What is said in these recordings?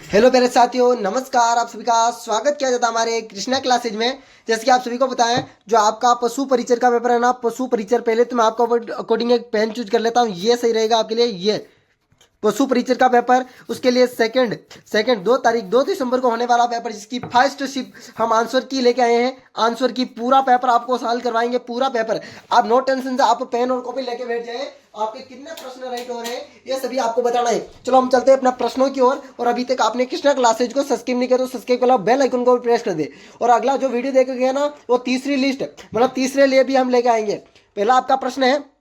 Hello मेरे साथियों, नमस्कार। आप सभी का स्वागत किया जाता है हमारे कृष्णा क्लासेज में। जैसे कि आप सभी को पता है, जो आपका पशु परिचर का पेपर है ना, पशु परिचर, पहले तो मैं आपको अकॉर्डिंग एक पेन चूज कर लेता हूँ, ये सही रहेगा आपके लिए। ये पशु परिचर का पेपर, उसके लिए सेकंड सेकंड 2 दिसंबर को होने वाला पेपर, जिसकी फर्स्ट शिप हम आंसर की लेके आए हैं। आंसर की पूरा पेपर आपको सॉल्व करवाएंगे, पूरा पेपर। आप नो टेंशन से आप पेन और कॉपी लेके बैठ जाए। आपके कितने प्रश्न राइट हो रहे हैं ये सभी आपको बताना है। चलो हम चलते हैं अपना प्रश्नों की ओर। और अभी तक आपने कृष्णा क्लासेज को सब्सक्राइब नहीं किया तो सब्सक्राइब कर लो, बेल आइकन को प्रेस कर दे। और अगला जो वीडियो देखेंगे ना, वो तीसरी लिस्ट, मतलब तीसरे लिए भी हम लेके आएंगे। पहला आपका प्रश्न है,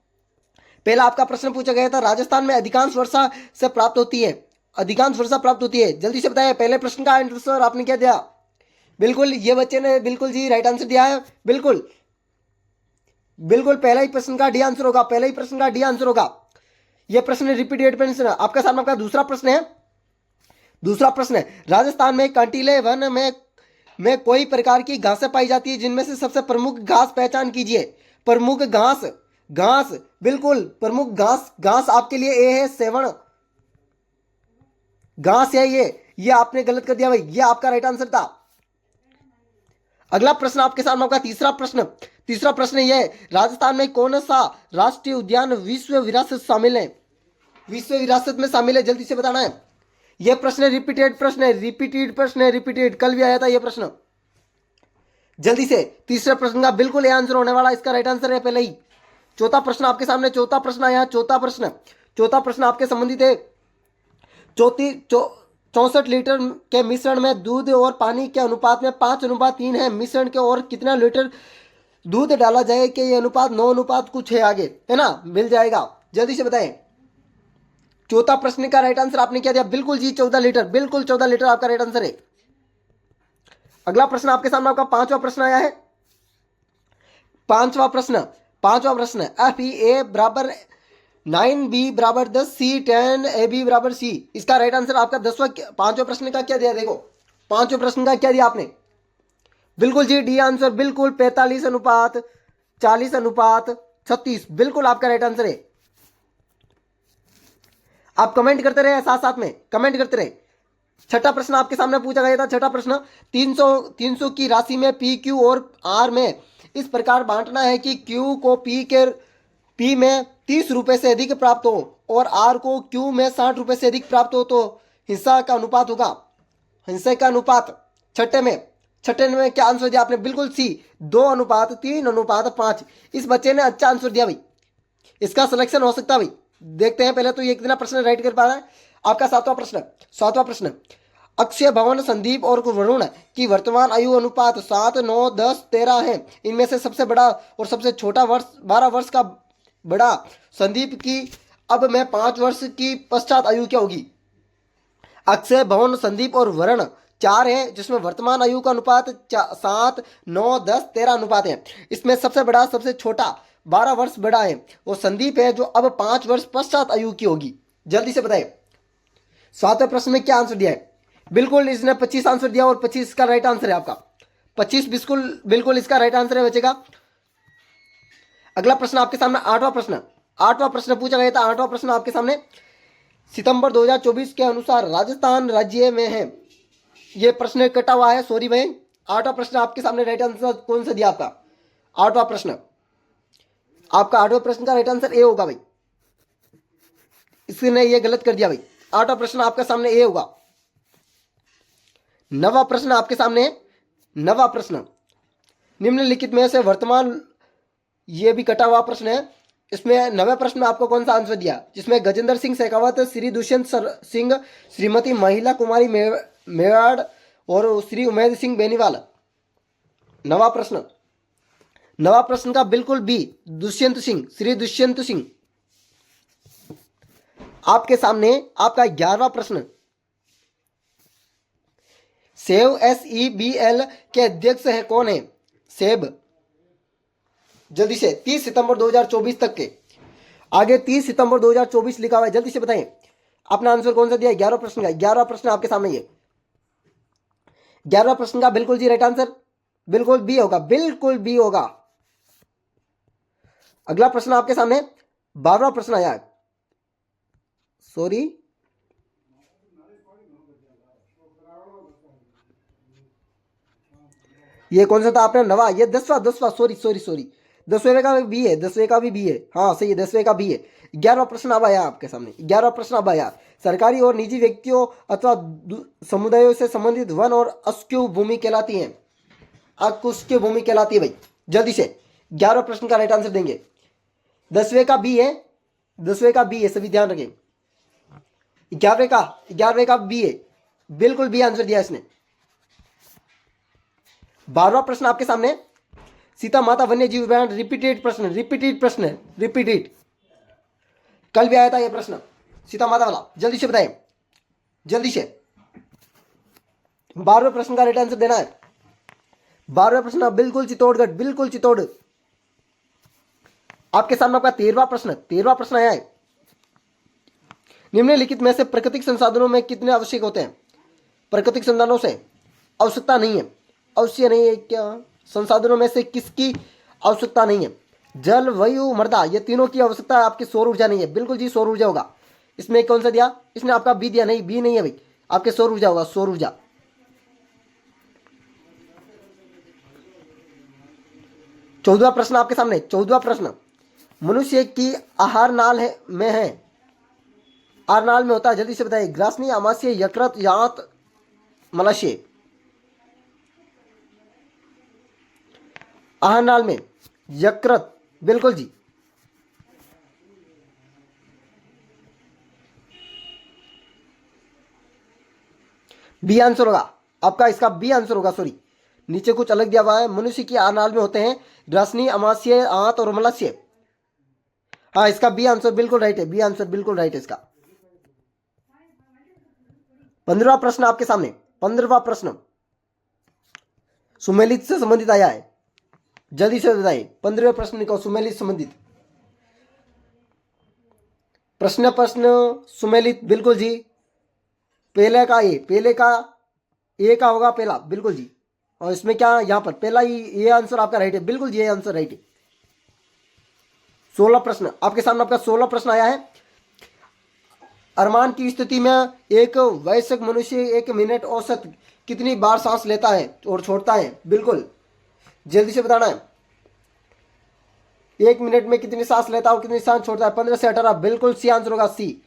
पहला आपका प्रश्न पूछा गया था, राजस्थान में अधिकांश वर्षा से प्राप्त होती है, अधिकांश वर्षा प्राप्त होती है। जल्दी से बताइए पहले प्रश्न का आंसर आपने क्या दिया। बिल्कुल, ये बच्चे ने बिल्कुल जी राइट आंसर दिया है। बिल्कुल बिल्कुल, पहला ही प्रश्न का डी आंसर होगा, पहला ही प्रश्न का डी आंसर होगा। यह प्रश्न रिपीटेड प्रश्न आपका सामने। आपका दूसरा प्रश्न है, दूसरा प्रश्न है, राजस्थान में कंटीले वन में कोई प्रकार की घासें पाई जाती है, जिनमें से सबसे प्रमुख घास पहचान कीजिए। प्रमुख घास, घास, बिल्कुल प्रमुख घास, घास आपके लिए ए है, सेवण घास है ये आपने गलत कर दिया भाई, ये आपका राइट आंसर था। अगला प्रश्न आपके सामने, आपका तीसरा प्रश्न, तीसरा प्रश्न यह है, राजस्थान में कौन सा राष्ट्रीय उद्यान विश्व विरासत शामिल है, विश्व विरासत में शामिल है, जल्दी से बताना है। यह प्रश्न रिपीटेड प्रश्न है, रिपीटेड प्रश्न है, रिपीटेड, कल भी आया था यह प्रश्न। जल्दी से तीसरे प्रश्न का बिल्कुल ये आंसर होने वाला, इसका राइट आंसर है पहले ही। चौथा प्रश्न आपके सामने, चौथा प्रश्न आया, चौथा प्रश्न, चौथा प्रश्न आपके संबंधित है। चौथी 64 लीटर के मिश्रण में दूध और पानी के अनुपात में 5:3 है। मिश्रण के और कितना लीटर दूध डाला जाए कि ये अनुपात 9 अनुपात कुछ है, आगे है ना, मिल जाएगा। जल्दी से बताएं। चौथा प्रश्न का राइट आंसर आपने क्या दिया, बिल्कुल जी 14 लीटर, बिल्कुल 14 लीटर आपका राइट आंसर है। अगला प्रश्न आपके सामने, आपका पांचवा प्रश्न आया है। पांचवा प्रश्न, पांचवा प्रश्न, एफ ई ए बराबर 9b = 10, c 10, ab = c, इसका राइट आंसर आपका 10वां, पांचवें प्रश्न का क्या दिया, देखो पांचवें प्रश्न का क्या दिया आपने। बिल्कुल जी डी आंसर, बिल्कुल 45:40:36, बिल्कुल आपका राइट आंसर है। आप कमेंट करते रहे, साथ साथ में कमेंट करते रहे। छठा प्रश्न आपके सामने पूछा गया था, छठा प्रश्न, 300 की राशि में पी, क्यू और आर में इस प्रकार बांटना है कि क्यू को पी में 30 रुपए से अधिक प्राप्त हो और आर को क्यू में 60 रुपए से अधिक प्राप्त हो, तो हिस्सा का अनुपात होगा, हिस्से का अनुपात। छठे में क्या आंसर दिया आपने, बिल्कुल सी, 2:3:5। इस बच्चे ने अच्छा आंसर दिया भाई, इसका सिलेक्शन हो सकता है भाई। देखते हैं पहले तो ये कितना प्रश्न राइट कर पा रहा है। आपका सातवां प्रश्न, सातवां प्रश्न, अक्षय भवन, संदीप और वरुण की वर्तमान आयु अनुपात 7, 9, 10, 13 है। इनमें से सबसे बड़ा और सबसे छोटा वर्ष 12 वर्ष का बड़ा संदीप की अब मैं 5 वर्ष की पश्चात आयु क्या होगी। अक्षय भवन, संदीप और वरुण 4 है, जिसमें वर्तमान आयु का अनुपात 7, 9, 10, 13 अनुपात है। इसमें सबसे बड़ा सबसे छोटा 12 वर्ष बड़ा है, वो संदीप है, जो अब 5 वर्ष पश्चात आयु की होगी। जल्दी से बताए सातवें प्रश्न में क्या आंसर दिया है। बिल्कुल इसने 25 आंसर दिया और 25 का राइट आंसर है आपका। 25 बिल्कुल बिल्कुल इसका राइट आंसर है बचेगा। अगला प्रश्न आपके सामने, आठवां प्रश्न, आठवां प्रश्न पूछा गया था। आठवां प्रश्न आपके सामने, सितंबर 2024 के अनुसार राजस्थान राज्य में है। यह प्रश्न कटा हुआ है, सॉरी भाई। आठवां प्रश्न आपके सामने राइट आंसर कौन सा दिया आपका, आठवां प्रश्न, आपका आठवें प्रश्न का राइट आंसर ए होगा भाई, इसने ये गलत कर दिया भाई। आठवां प्रश्न आपके सामने ए होगा। नवा प्रश्न आपके सामने, नवा प्रश्न, निम्नलिखित में से वर्तमान, ये भी कटा हुआ प्रश्न है। इसमें नवे प्रश्न में आपको कौन सा आंसर दिया, जिसमें गजेंद्र सिंह शेखावत, श्री दुष्यंत सिंह, श्रीमती महिला कुमारी मेवाड़ और श्री उमेद सिंह बेनीवाल। नवा प्रश्न, नवा प्रश्न का बिल्कुल बी, दुष्यंत सिंह, श्री दुष्यंत सिंह। आपके सामने आपका 11वां प्रश्न, सेव SEBL के अध्यक्ष है कौन है, सेब। जल्दी से 30 सितंबर 2024 तक के, आगे 30 सितंबर 2024 लिखा हुआ है, जल्दी से बताएं अपना आंसर कौन सा दिया 11 प्रश्न का। 11 प्रश्न आपके सामने, ये 11 प्रश्न का बिल्कुल जी राइट आंसर बिल्कुल बी होगा, बिल्कुल बी होगा। अगला प्रश्न आपके सामने 12वां प्रश्न आया है, सॉरी ये कौन सा था आपने नवा, ये 10वां सॉरी सॉरी सॉरी 10वें का भी है, 10वें का भी बी है, हाँ सही है 10वें का बी है। 11वां प्रश्न अब आया आपके सामने, 11वां प्रश्न अब आया। सरकारी और निजी व्यक्तियों अथवा समुदायों से संबंधित वन और अस्क्यू भूमि कहलाती है, अकुस्क्य भूमि कहलाती है भाई। जल्दी से 11वें प्रश्न का राइट आंसर देंगे। 10वें का बी है, 10वें का बी है, सभी ध्यान रखें। 11वें का बी है, बिल्कुल बी आंसर दिया इसने। 12वां प्रश्न आपके सामने, सीता माता वन्य जीव अभयारण्य, रिपीटेड प्रश्न, रिपीटेड कल भी आया था ये प्रश्न, सीता माता वाला। जल्दी से बताएं, जल्दी से 12वें प्रश्न का राइट आंसर देना है। 12वें प्रश्न बिल्कुल चित्तौड़गढ़, बिल्कुल चित्तौड़। आपके सामने आपका 13वां प्रश्न आया है। निम्नलिखित में से प्राकृतिक संसाधनों में कितने आवश्यक होते हैं? प्राकृतिक संसाधनों से आवश्यकता नहीं है, अवश्य नहीं है क्या? संसाधनों में से किसकी आवश्यकता नहीं है? जल, वायु, मृदा, ये तीनों की आवश्यकता है, आपकी सौर ऊर्जा नहीं है। बिल्कुल जी सौर ऊर्जा होगा। इसमें कौन सा दिया इसने? आपका बी दिया, नहीं बी नहीं है भाई, आपके सौर ऊर्जा होगा, सौर ऊर्जा। 14वां प्रश्न आपके सामने, 14वां प्रश्न, मनुष्य की आहार नाल में है, आहार नाल में होता है, जल्दी से बताइए। ग्रासनी, आमाशय, यकृत, यांत, मलाशय। आहार नाल में यकृत, बिल्कुल जी। बी आंसर होगा आपका, इसका बी आंसर होगा, सॉरी नीचे कुछ अलग दिया हुआ है। मनुष्य की आहार नाल में होते हैं ग्रासनी, आमाशय, आंत और मलाशय। हाँ इसका बी आंसर बिल्कुल राइट है, बी आंसर बिल्कुल राइट है इसका। 15वां प्रश्न आपके सामने, 15वां प्रश्न सुमेलित से संबंधित आया है, जल्दी से बताइए। 15वें प्रश्न को सुमेलित संबंधित प्रश्न सुमेलित, बिल्कुल जी। पहले का ए का होगा पहला, बिल्कुल जी। और इसमें क्या यहां पर पहला ही ये आंसर आपका राइट है, बिल्कुल जी ये आंसर राइट है। 16 प्रश्न आपके सामने, आपका 16 प्रश्न आया है। अरमान की स्थिति में एक वयस्क मनुष्य 1 मिनट औसत कितनी बार सांस लेता है और छोड़ता है? बिल्कुल जल्दी से बताना है। 1 मिनट में कितनी सांस लेता है और कितनी सांस छोड़ता है? 15 से 18, बिल्कुल सी आंसर होगा, सी।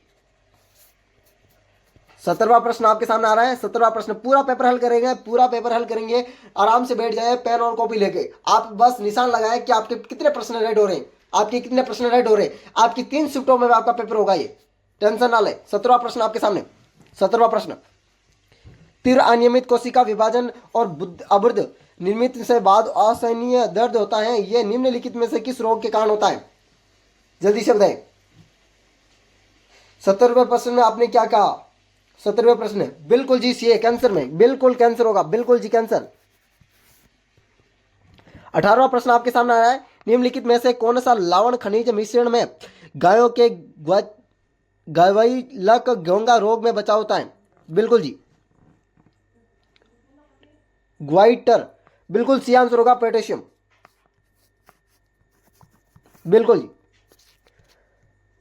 17वां प्रश्न आपके सामने आ रहा है। 17वां प्रश्न पूरा पेपर हल करेंगे, पूरा पेपर हल करेंगे। आराम से बैठ जाए, पेन और कॉपी लेके। आप बस निशान लगाए कि आपके कितने प्रश्न राइट हो रहे हैं, आपके कितने प्रश्न राइट हो रहे हैं। आपकी 3 शिफ्टों में आपका पेपर होगा, ये टेंशन ना ले। 17वां प्रश्न आपके सामने, 17वां प्रश्न, तीव्र अनियमित कोशिका विभाजन और अवृद्ध निर्मित से बाद असहनीय दर्द होता है, यह निम्नलिखित में से किस रोग के कारण होता है? जल्दी से बताएं। 17वें प्रश्न में आपने क्या कहा? 17वें प्रश्न बिल्कुल जी सी है, कैंसर में, बिल्कुल कैंसर होगा, बिल्कुल जी कैंसर। 18वां प्रश्न आपके सामने आ रहा है। निम्नलिखित में से कौन सा लवण खनिज मिश्रण में गायों के गवैलक घोंघा रोग में बचाव होता है? बिल्कुल जी ग्वाइटर, बिल्कुल सी आंसर होगा, पोटेशियम, बिल्कुल जी।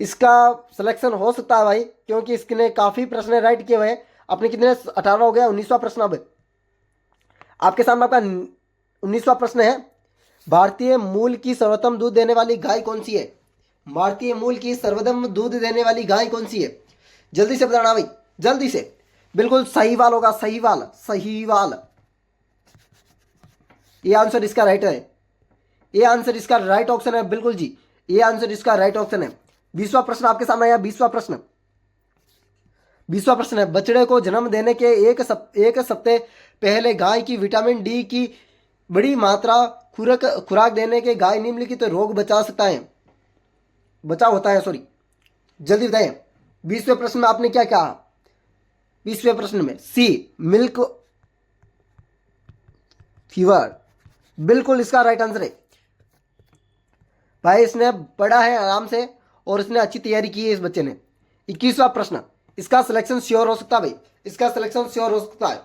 इसका सिलेक्शन हो सकता है भाई, क्योंकि इसने काफी प्रश्न राइट किए हुए हैं। अपने कितने 18 हो गया, 19वां प्रश्न अब आपके सामने आपका 19वां प्रश्न है। भारतीय मूल की सर्वोत्तम दूध देने वाली गाय कौन सी है? भारतीय मूल की सर्वोत्तम दूध देने वाली गाय कौन सी है? जल्दी से बताना भाई, जल्दी से। बिल्कुल साहीवाल होगा, साहीवाल, साहीवाल। ये आंसर इसका राइट है, ये आंसर इसका राइट ऑप्शन है, बिल्कुल जी ये आंसर इसका राइट ऑप्शन है। 20वां प्रश्न आपके सामने आया, 20वां प्रश्न, 20वां प्रश्न है। बछड़े को जन्म देने के एक सप्ताह पहले गाय की विटामिन डी की बड़ी मात्रा खुराक देने के गाय निम्नलिखित रोग बचाव होता है, सॉरी जल्दी बताएं। 20वें प्रश्न में आपने क्या कहा? 20वें प्रश्न में सी मिल्क फीवर, बिल्कुल इसका राइट आंसर है भाई। इसने पढ़ा है आराम से और इसने अच्छी तैयारी की है इस बच्चे ने। 21वां प्रश्न, इसका सिलेक्शन श्योर हो सकता है भाई, इसका सिलेक्शन श्योर हो सकता है।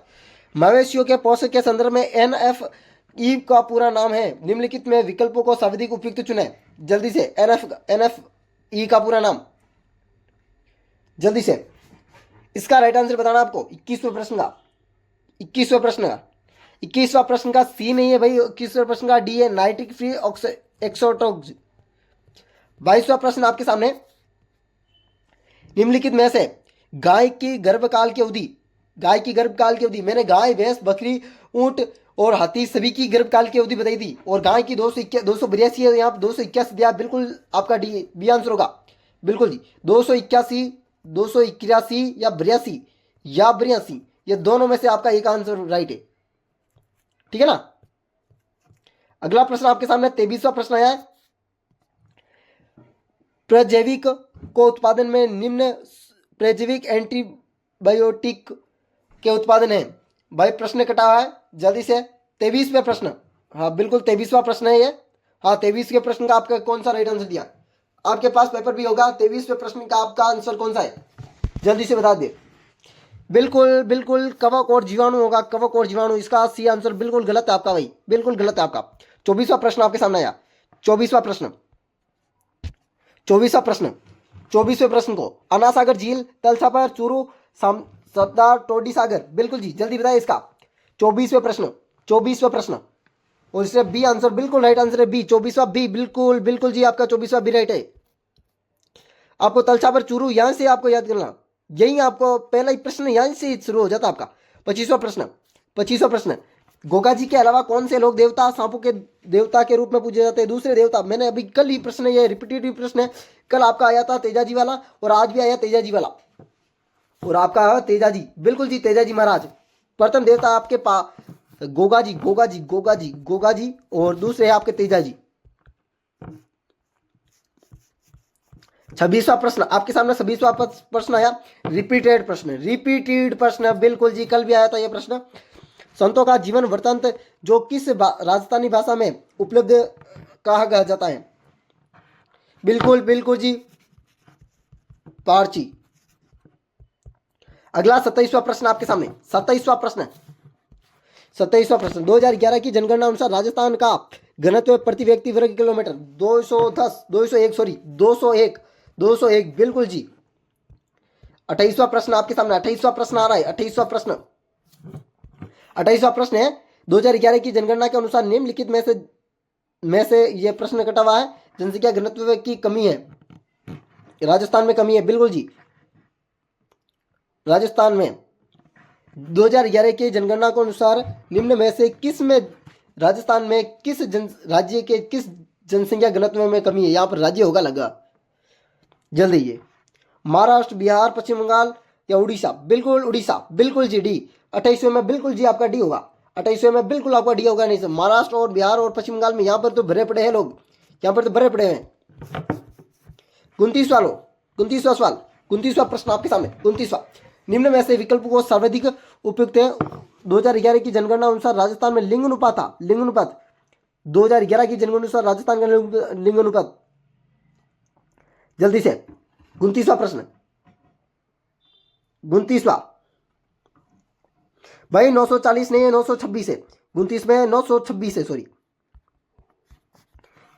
मवेशियों के पोषक के संदर्भ में NF-E का पूरा नाम है, निम्नलिखित में विकल्पों को सर्वाधिक उपयुक्त चुने। जल्दी से NF-E का पूरा नाम, जल्दी से इसका राइट आंसर बताना आपको। 21वें प्रश्न का 21वां प्रश्न का सी नहीं है भाई, 21वें प्रश्न का डी है, नाइट्रिक फ्री एक्सोटोक्स। 22वां प्रश्न आपके सामने, निम्नलिखित में से गाय की गर्भकाल की अवधि, गाय की गर्भकाल की अवधि, मैंने गाय भैंस बकरी ऊंट और हाथी सभी की गर्भकाल की अवधि बताई थी, और गाय की 282 है, यहाँ 281 दिया, बिल्कुल आपका डी बी आंसर होगा, बिल्कुल जी। 281, 281 या 82 ये दोनों में से आपका एक आंसर राइट है, ठीक है ना। अगला प्रश्न आपके सामने 23वां प्रश्न आया है, प्रजैविक को उत्पादन में निम्न प्रजैविक एंटीबायोटिक के उत्पादन है। भाई प्रश्न कटा हुआ है, जल्दी से 23वें प्रश्न, हाँ बिल्कुल 23वां प्रश्न है ये, हाँ 23 के प्रश्न का आपका कौन सा राइट आंसर दिया, आपके पास पेपर भी होगा, 23वें प्रश्न का आपका आंसर कौन सा है, जल्दी से बता दे। बिल्कुल बिल्कुल कवक और जीवाणु होगा, कवक और जीवाणु, इसका सी आंसर बिल्कुल गलत है आपका भाई, बिल्कुल गलत है आपका। 24वां प्रश्न आपके सामने आया, 24वां प्रश्न, 24वां प्रश्न, 24वें प्रश्न को, अनासागर झील, तलछापर, चूरू, सत्ता, टोडी सागर, बिल्कुल जी, जल्दी बताइए इसका। 24वें प्रश्न, 24वें प्रश्न, और इससे बी आंसर बिल्कुल राइट आंसर है बी, 24वां बी, बिल्कुल बिल्कुल जी, आपका 24वां बी राइट है। आपको तलछापर चूरू यहां से आपको याद करना, यही आपको पहला ही प्रश्न यहां से शुरू हो जाता आपका। 25वां प्रश्न, 25वां प्रश्न, गोगा जी के अलावा कौन से लोग देवता सांपों के देवता के रूप में पूजे जाते हैं, दूसरे देवता, मैंने अभी कल ही प्रश्न, ये रिपीटेटिव प्रश्न है, कल आपका आया था तेजा जी वाला, और आज भी आया तेजा जी वाला, और आपका तेजा जी, बिल्कुल जी तेजा जी महाराज, प्रथम देवता आपके गोगा जी, गोगा जी, गोगा जी, गोगा जी, और दूसरे आपके तेजा जी। 26वां प्रश्न आपके सामने, 26वां प्रश्न आया, रिपीटेड प्रश्न, रिपीटेड प्रश्न, बिल्कुल जी कल भी आया था यह प्रश्न। संतों का जीवन वृत्तांत जो किस राजस्थानी भाषा में उपलब्ध कहा जाता है, बिल्कुल बिल्कुल जी पारची। अगला 27वां प्रश्न आपके सामने, 27वां प्रश्न, 27वां प्रश्न, 2011 की जनगणना अनुसार राजस्थान का घनत्व प्रति व्यक्ति वर्ग किलोमीटर 201, बिल्कुल जी। 28वां प्रश्न आपके सामने, 28वां प्रश्न आ रहा है, 28वां प्रश्न, 28वां प्रश्न है, 2011 की जनगणना के अनुसार निम्नलिखित में से यह प्रश्न कटा हुआ है, जनसंख्या घनत्व की कमी है, राजस्थान में कमी है, बिल्कुल जी, राजस्थान में 2011 की जनगणना के अनुसार निम्न में से किस में, राजस्थान में किस राज्य के किस जनसंख्या घनत्व में कमी है, यहां पर राज्य होगा लगा, जल्दी ये, महाराष्ट्र, बिहार, पश्चिम बंगाल या उड़ीसा, बिल्कुल उड़ीसा, बिल्कुल जी डी। 28वें में बिल्कुल जी आपका डी होगा, 28वें में बिल्कुल आपका डी होगा, नहीं सर, महाराष्ट्र और बिहार और पश्चिम बंगाल में, यहां पर तो भरे पड़े हैं लोग, यहां पर तो भरे पड़े हैं। 29वां सवाल, 29वां प्रश्न आपके सामने, 29वां, निम्न में से विकल्प को सर्वाधिक उपयुक्त है। 2011 की जनगणना अनुसार राजस्थान में लिंग अनुपात था, लिंग अनुपात, 2011 की जनगणना अनुसार राजस्थान का लिंग अनुपात, जल्दी से 29वां प्रश्न, 29वां भाई 940 नहीं है, 926 है, 29 में 926 है, सॉरी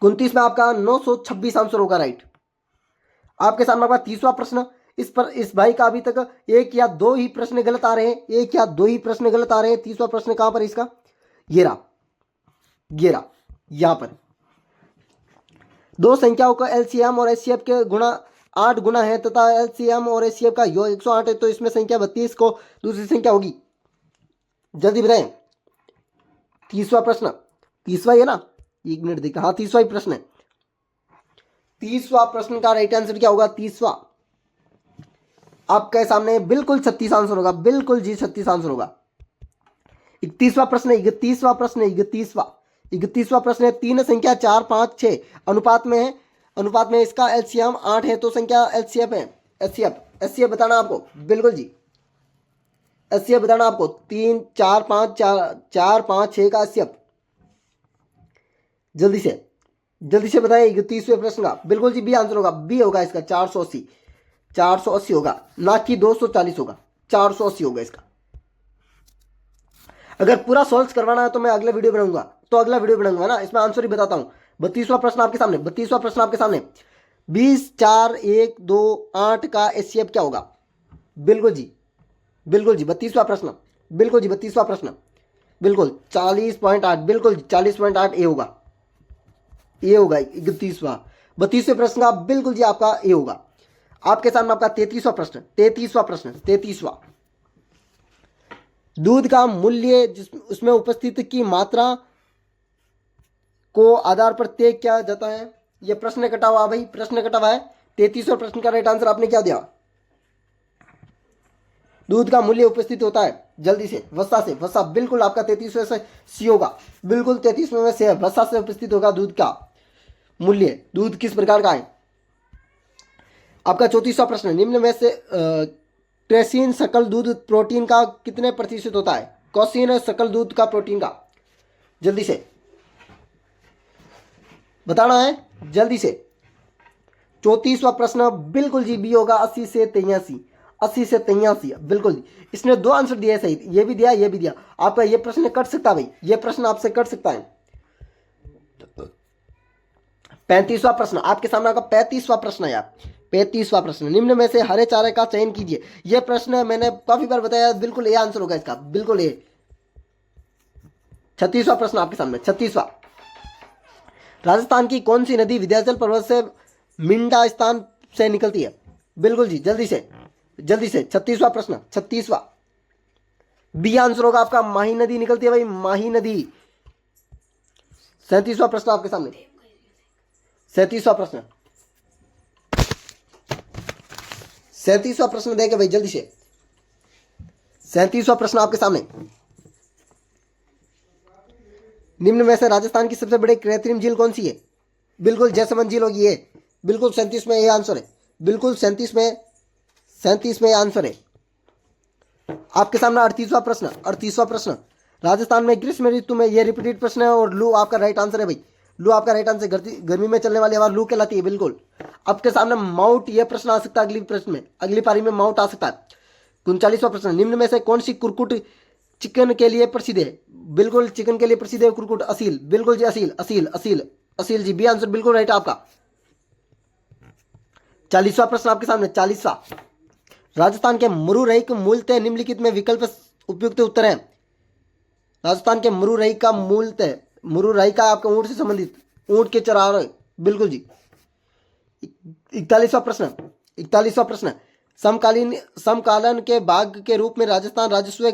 29 में आपका 926 आंसर होगा राइट। आपके सामने आपका 30वां प्रश्न, इस भाई का अभी तक एक या दो ही प्रश्न गलत आ रहे हैं, एक या दो ही प्रश्न गलत आ रहे हैं। 30वां प्रश्न कहां पर इसका, ये रहा यहां पर, दो संख्याओं का एलसीएम और एचसीएफ के गुणा 8 गुना है तथा एलसीएम और एचसीएफ का योग 108 है, तो इसमें संख्या 32 को दूसरी संख्या होगी, जल्दी बताएं। 30वां प्रश्न, 30वां है ना, एक मिनट देखा, हाँ 30वां प्रश्न है, 30वां प्रश्न का राइट आंसर क्या होगा, 30वां आपके सामने बिल्कुल 36 आंसर होगा, बिल्कुल जी 36 आंसर होगा। 31वां प्रश्न, 31वां प्रश्न, 31वां प्रश्न है, तीन संख्या 4, 5, 6 अनुपात में है, अनुपात में इसका एलसीएम 8 है, तो संख्या एचसीएफ है, एचसीएफ बताना आपको, बिल्कुल जी एचसीएफ बताना आपको, 3, 4, 5, 4, 5, 6 का एचसीएफ, जल्दी से बताइए। 31वें प्रश्न का बिल्कुल जी बी आंसर होगा, बी होगा इसका 480 होगा, ना कि 240 होगा, 480 होगा इसका। अगर पूरा सॉल्व करवाना है तो मैं अगला वीडियो बनाऊंगा, ना, इसमें आंसर ही बताता हूं। 32वां प्रश्न आपके सामने, 20, 4, 1, 2, 8 का एचसीएफ क्या होगा, बिल्कुल जी 32वां प्रश्न, बिल्कुल जी 32वां प्रश्न, बिल्कुल 40.8, बिल्कुल 40.8 ए होगा, ये होगा 31वां। 32वें प्रश्न का बिल्कुल जी आपका ये होगा। आपके सामने आपका 33वां प्रश्न, 33वां दूध का मूल्य जिस उसमें उपस्थित की मात्रा को आधार पर तय किया जाता है। ये प्रश्न कटा हुआ भाई, प्रश्न कटा हुआ है। 33वें प्रश्न का राइट आंसर आपने क्या दिया? दूध का मूल्य उपस्थित होता है, जल्दी से वसा से, वसा बिल्कुल आपका 33वें से सी होगा, बिल्कुल 33वें में से वसा से उपस्थित होगा दूध का मूल्य। दूध किस प्रकार का है? आपका 34वां प्रश्न, निम्न में से क्रेसीन सकल दूध प्रोटीन का कितने प्रतिशत होता है? कौशीन है सकल दूध का प्रोटीन का, जल्दी से बताना है, जल्दी से। 34वां प्रश्न बिल्कुल जी बी होगा, 80 से 83, 80 से 83 बिल्कुल जी। इसने दो आंसर दिए सही, ये भी दिया ये भी दिया। आपका ये प्रश्न कट सकता है भाई, ये प्रश्न आपसे कट सकता है। 35वां प्रश्न आपके सामने आपका 35वां प्रश्न है यार, 35वां प्रश्न, निम्न में से हरे चारे का चयन कीजिए। यह प्रश्न मैंने काफी बार बताया, बिल्कुल ए आंसर होगा इसका, बिल्कुल ए। 36वां प्रश्न आपके सामने, 36वां, राजस्थान की कौन सी नदी विंध्याचल पर्वत से मिंडा स्थान से निकलती है? बिल्कुल जी, जल्दी से जल्दी से। 36वां प्रश्न, 36वां बी आंसर होगा आपका, माही नदी निकलती है भाई, माही नदी। 37वां प्रश्न आपके सामने, 37वां प्रश्न, 37वां प्रश्न देखे भाई जल्दी से। 37वां प्रश्न आपके सामने, निम्न में से राजस्थान की सबसे बड़ी कृत्रिम झील कौन सी है? बिल्कुल जयसमंद झील होगी ये, बिल्कुल 37 में ये आंसर है, बिल्कुल 37 में आंसर है। आपके सामने 38वां प्रश्न, 38वां प्रश्न, राजस्थान में ग्रीष्म ऋतु में, ये रिपीटेड प्रश्न है और लू आपका राइट आंसर है भाई, लू आपका राइट आंसर। गर्मी में चलने वाली हवा लू कहलाती है, बिल्कुल। आपके सामने माउंट, ये प्रश्न आ सकता है अगली प्रश्न में, अगली पारी में माउंट आ सकता है। 39वां प्रश्न, निम्न में से कौन सी कुरकुट चिकन के लिए प्रसिद्ध है? बिल्कुल चिकन के लिए प्रसिद्ध है कुरकुट, असील, बिल्कुल जी असील, असील असील असील जी, बी आंसर बिल्कुल राइट आपका। 40वां प्रश्न आपके सामने, 40वां, राजस्थान के मरूरई के मूलतः निम्नलिखित में विकल्प उपयुक्त उत्तर है। राजस्थान के मरूरई का मूलतः, मरूरई का आपका ऊंट से संबंधित, ऊंट के चरार, बिल्कुल जी। 41वां प्रश्न, 41वां प्रश्न, समकालन के भाग के रूप में राजस्थान राजस्व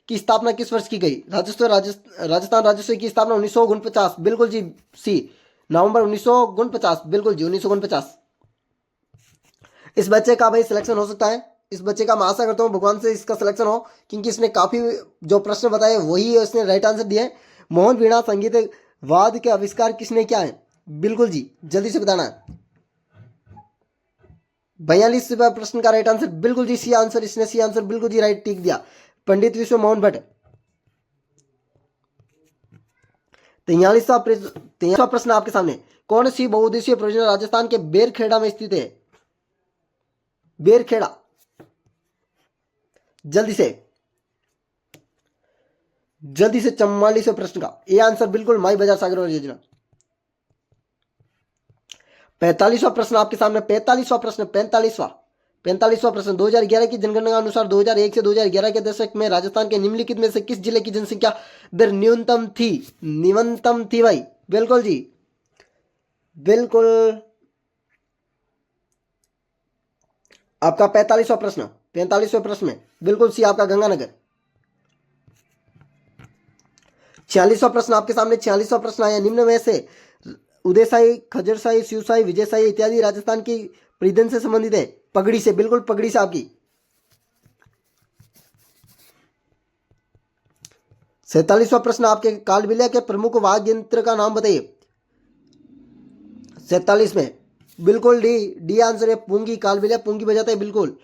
की स्थापना किस वर्ष की गई? राजस्थान राजस्व की स्थापना 1949, बिल्कुल जी सी, नवंबर 1949, बिल्कुल जी 1949। इस बच्चे का भाई सिलेक्शन हो सकता है, इस बच्चे का मैं आशा करता हूँ भगवान से इसका सिलेक्शन हो, क्योंकि इसने काफी जो प्रश्न बताए वही इसने राइट आंसर दिए। मोहन वीणा संगीत वाद के आविष्कार किसने किया है? बिल्कुल जी जल्दी से बताना है। 42वें प्रश्न का राइट आंसर बिल्कुल जी सी आंसर, इसने सी आंसर बिल्कुल जी राइट टिक दिया, पंडित विश्व मोहन भट्ट। 43वां प्रश्न आपके सामने, कौन सी बहुउद्देशीय परियोजना राजस्थान के बेरखेड़ा में स्थित है? बेरखेड़ा, जल्दी से जल्दी से। 44वें प्रश्न का ये आंसर बिल्कुल माई बाजार सागर योजना। 45वां प्रश्न आपके सामने, 45वां प्रश्न, 45वां प्रश्न, 2011 की जनगणना के अनुसार 2001 से 2011 के दशक में राजस्थान के निम्नलिखित में से किस जिले की जनसंख्या दर न्यूनतम थी भाई? बिल्कुल जी, बिल्कुल आपका 45वां प्रश्न, 45वें प्रश्न में बिल्कुल सी आपका गंगानगर। 46वां प्रश्न आपके सामने, 46वां प्रश्न आया, निम्न में से उदयशाही, खजरशाही, शिवशाही, विजयशाही इत्यादि राजस्थान की परिधान से संबंधित है? पगड़ी से, बिल्कुल पगड़ी से आपकी। 47वां प्रश्न आपके, कालबेलिया के प्रमुख वाद्य यंत्र का नाम बताइए। 47 में बिल्कुल डी आंसर है, पूंगी, कालबेलिया पूंगी बजाता है, बिल्कुल।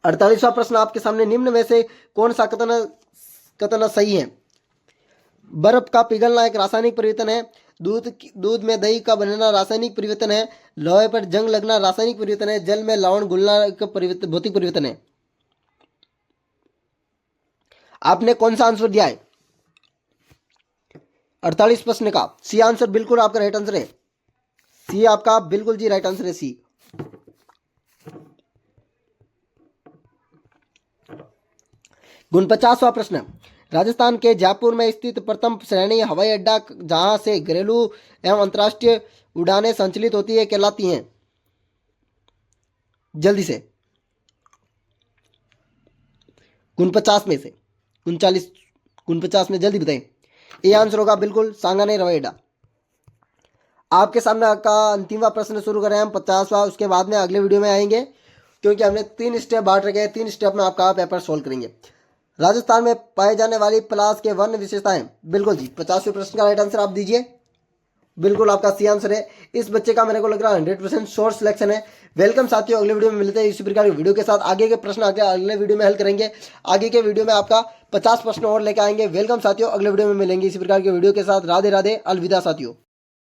48वां प्रश्न आपके सामने, निम्न में से कौन सा कथन सही है? बर्फ का पिघलना एक रासायनिक परिवर्तन है, दूध में दही का बनना रासायनिक परिवर्तन है, लोहे पर जंग लगना रासायनिक परिवर्तन है, जल में लवण घुलना का भौतिक परिवर्तन है। आपने कौन सा आंसर दिया है? 48 प्रश्न का सी आंसर बिल्कुल आपका राइट आंसर है, सी आपका बिल्कुल जी राइट आंसर है, सी। 49वां प्रश्न, राजस्थान के जयपुर में स्थित प्रथम श्रेणी हवाई अड्डा जहां से घरेलू एवं अंतर्राष्ट्रीय उड़ानें संचालित होती है कहलाती हैं? जल्दी से 49 में से 39, 49 में जल्दी बताएं। ये आंसर होगा बिल्कुल सांगानेर हवाई अड्डा। आपके सामने का अंतिमवा प्रश्न शुरू करें हम 50वां, उसके बाद में अगले वीडियो में आएंगे क्योंकि हमने 3 स्टेप बांट रखे हैं। 3 स्टेप में आपका पेपर सोल्व करेंगे। राजस्थान में पाए जाने वाली पलाश के वन्य विशेषताएं, बिल्कुल जी 50वें प्रश्न का राइट आंसर आप दीजिए। बिल्कुल आपका सी आंसर है। इस बच्चे का मेरे को लग रहा है 100% शॉर्ट सिलेक्शन है। वेलकम साथियों, अगले वीडियो में मिलते हैं इसी प्रकार की वीडियो के साथ। आगे के प्रश्न अगले वीडियो में हल करेंगे। आगे के वीडियो में आपका 50 प्रश्न और लेकर आएंगे। वेलकम साथियों, अगले वीडियो में मिलेंगे इसी प्रकार की वीडियो के साथ। राधे राधे, अलविदा साथियों।